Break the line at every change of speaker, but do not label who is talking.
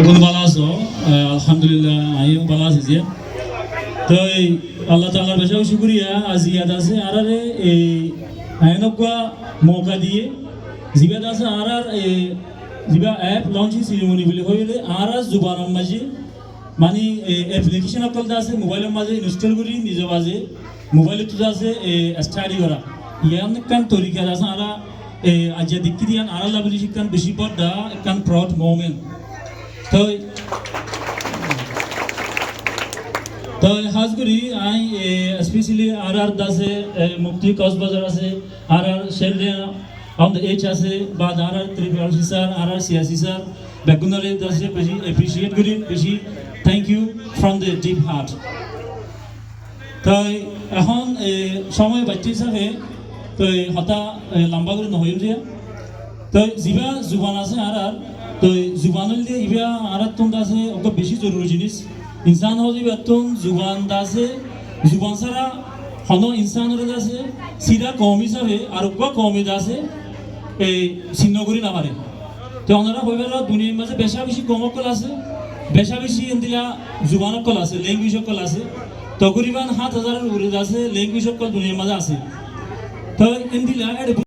কোন ভালো আছো? আলহামদুলিল্লাহ আমিও ভালো আছি যে। তো এই আল্লাহ তাআলার বেশি শুকরিয়া আজ ইয়াদ আছে আর এই আইনকা মৌকা দিয়ে জিবাদ আছে আর জিবা অ্যাপ লঞ্চিং সেরিমনি বলে হইলে আর জুবানের মাঝে মানে অ্যাপ্লিকেশন অকল আছে মোবাইলের মাঝে ইনস্টল করি নিজে মাঝে মোবাইলত আছে স্টাডি করা ইয়ান কান তরিকা আছে আর আজ দেখি দিয়ান আর লাভলি শিক্ষান বেশি বড় কান প্রাউড মোমেন্ট তো তো হাজ করি আই স্পেশালি আর দাসে মুক্তি কক্সবাজার আছে আর শেলডেন অন দ্য এজ আছে বা আর ত্রিপুরা স্যার আর সিয়াসি স্যার বেগুনারে দাসে বেশি অ্যাপ্রিশিয়েট করি বেশি thank you from the deep heart তাই এখন সময় বাচ্চা হিসাবে তো হতা লম্বা করে নহইল যে তো যিবা জুবান আছে আর তো জুবানুল দিয়ে ইবা আর তুম আছে ওকে বেশি জরুরি জিনিস ইনসান হল ইবা তুম জুবান আছে জুবান ছাড়া হন ইনসানের আছে সিরা কম হিসাবে আর ওকে কম আছে এই চিহ্ন করি না পারে তো ওনারা হইবার দুনিয়ার মাঝে বেশা বেশি কমকল আছে বেশা বেশি এদিলা জুবানকল আছে ল্যাঙ্গুয়েজ অকল আছে তকরিবান ৭,০০০-এর উপরে আছে ল্যাঙ্গুয়েজ অকল দুনিয়ার মাঝে আছে তো এদিলা